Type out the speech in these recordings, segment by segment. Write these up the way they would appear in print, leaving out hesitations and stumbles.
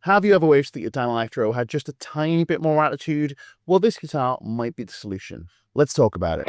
Have you ever wished that your Danelectro had just a tiny bit more attitude? Well, this guitar might be the solution. Let's talk about it.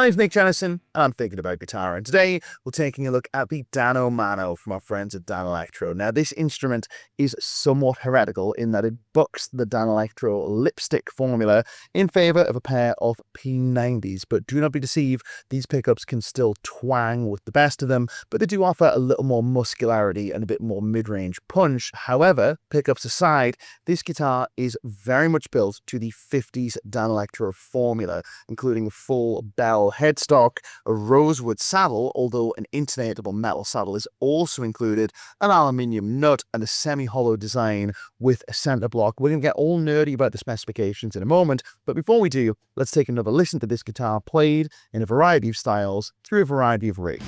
My name's Jennison, and I'm thinking about guitar, and today we're taking a look at the Dano Mano from our friends at Danelectro. Now, this instrument is somewhat heretical in that it bucks the Danelectro lipstick formula in favour of a pair of P90s, but do not be deceived, these pickups can still twang with the best of them, but they do offer a little more muscularity and a bit more mid-range punch. However, pickups aside, this guitar is very much built to the 50s Danelectro formula, including a full bell headstock, a rosewood saddle, although an intonatable metal saddle is also included, an aluminium nut, and a semi-hollow design with a center block. We're going to get all nerdy about the specifications in a moment, but before we do, let's take another listen to this guitar played in a variety of styles through a variety of rigs.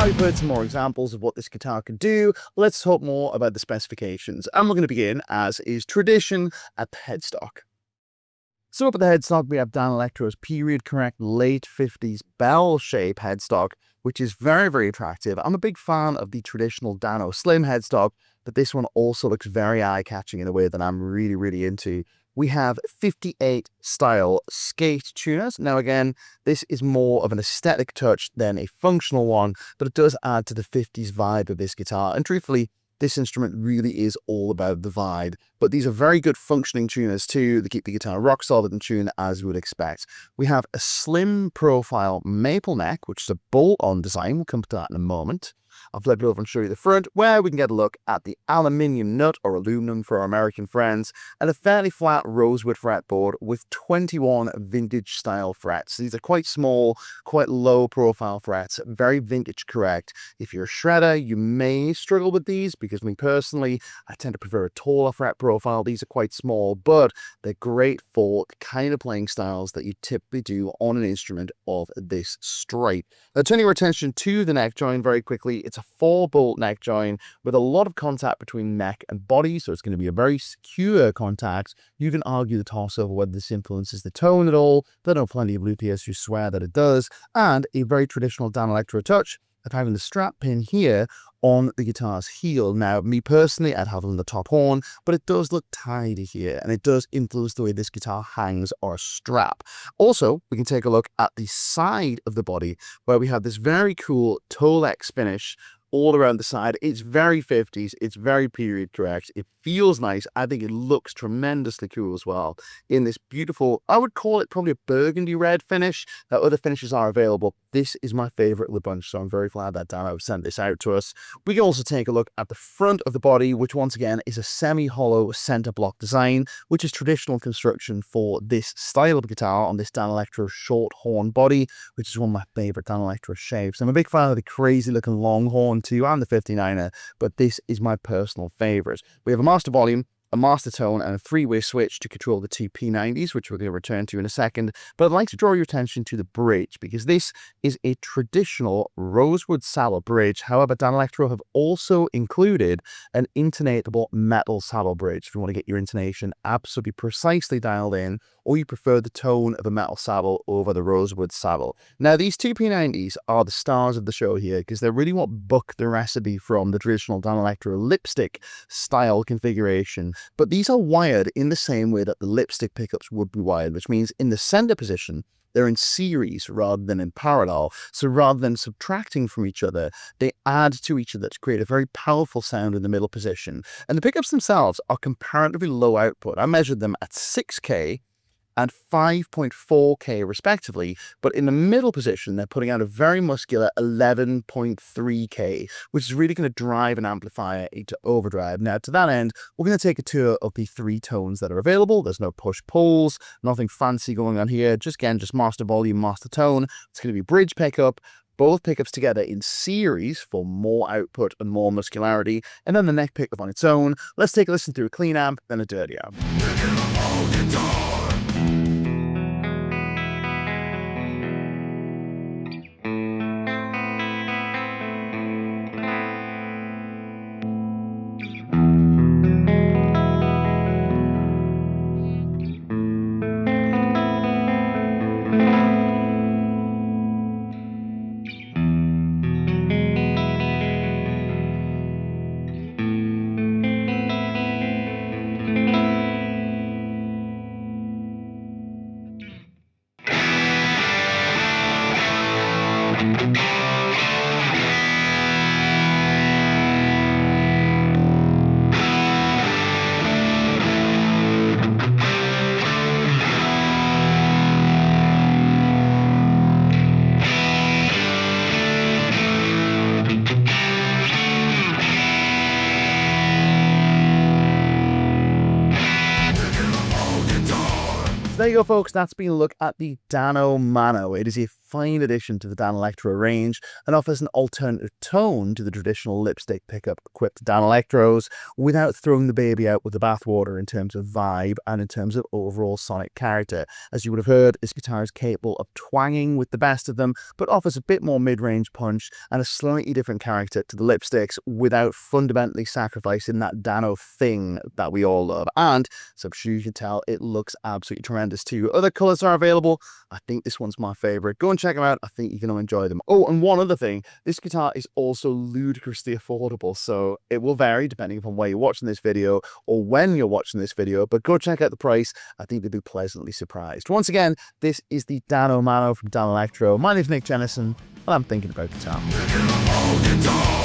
Now we've heard some more examples of what this guitar can do, let's talk more about the specifications. And we're going to begin, as is tradition, at the headstock. So up at the headstock, we have Danelectro's period-correct late 50s bell-shaped headstock, which is very, very attractive. I'm a big fan of the traditional Dano slim headstock, but this one also looks very eye-catching in a way that I'm really, really into. We have 58 style skate tuners. Now again, this is more of an aesthetic touch than a functional one, but it does add to the 50s vibe of this guitar. And truthfully, this instrument really is all about the vibe. But these are very good functioning tuners too. They keep the guitar rock solid in tune, as you would expect. We have a slim profile maple neck, which is a bolt-on design. We'll come to that in a moment. I'll flip it over and show you the front, where we can get a look at the aluminium nut, or aluminum for our American friends, and a fairly flat rosewood fretboard with 21 vintage style frets. These are quite small, quite low profile frets, very vintage correct. If you're a shredder, you may struggle with these, because me personally, I tend to prefer a taller fret profile. These are quite small, but they're great for the kind of playing styles that you typically do on an instrument of this stripe. Now, turning our attention to the neck joint very quickly, it's a 4-bolt neck joint with a lot of contact between neck and body, so it's going to be a very secure contact. You can argue the toss over whether this influences the tone at all, but I know plenty of luthiers who swear that it does, and a very traditional Danelectro touch of having the strap pin here on the guitar's heel. Now, me personally, I'd have it on the top horn, but it does look tidy here, and it does influence the way this guitar hangs or strap. Also, we can take a look at the side of the body, where we have this very cool Tolex finish all around the side. It's very 50s, it's very period correct, it feels nice. I think it looks tremendously cool as well in this beautiful, I would call it probably a burgundy red finish. Now, other finishes are available. This is my favorite of the bunch, so I'm very glad that Dano sent this out to us. We can also take a look at the front of the body, which once again is a semi-hollow center block design, which is traditional construction for this style of guitar on this Danelectro short horn body, which is one of my favorite Danelectro shapes. I'm a big fan of the crazy looking long horn too, and the 59er, but this is my personal favorite. We have a master volume, a master tone, and a 3-way switch to control the two P90s, which we're going to return to in a second. But I'd like to draw your attention to the bridge, because this is a traditional rosewood saddle bridge. However, Danelectro have also included an intonatable metal saddle bridge if you want to get your intonation absolutely precisely dialed in, or you prefer the tone of a metal saddle over the rosewood saddle. Now, these two P90s are the stars of the show here, because they're really what buck the recipe from the traditional Danelectro lipstick style configuration. But these are wired in the same way that the lipstick pickups would be wired, which means in the center position, they're in series rather than in parallel. So rather than subtracting from each other, they add to each other to create a very powerful sound in the middle position. And the pickups themselves are comparatively low output. I measured them at 6K and 5.4K respectively, but in the middle position, they're putting out a very muscular 11.3K, which is really going to drive an amplifier into overdrive. Now, to that end, we're going to take a tour of the 3 tones that are available. There's no push-pulls, nothing fancy going on here. Just master volume, master tone. It's going to be bridge pickup, both pickups together in series for more output and more muscularity, and then the neck pickup on its own. Let's take a listen through a clean amp, then a dirty amp. There you go, folks. That's been a look at the Dano Mano. It is a fine addition to the Danelectro range and offers an alternative tone to the traditional lipstick pickup equipped Danelectros without throwing the baby out with the bathwater in terms of vibe and in terms of overall sonic character. As you would have heard, this guitar is capable of twanging with the best of them, but offers a bit more mid-range punch and a slightly different character to the lipsticks without fundamentally sacrificing that Dano thing that we all love. And so I'm sure you can tell it looks absolutely tremendous too. Other colors are available. I think this one's my favorite. Go and check them out. I think you're going to enjoy them. Oh, and one other thing, this guitar is also ludicrously affordable, so it will vary depending upon where you're watching this video or when you're watching this video, but go check out the price. I think you'll be pleasantly surprised. Once again, this is the Dano Mano from Danelectro. My name's Nick Jennison, and I'm thinking about guitar. Thinking about guitar.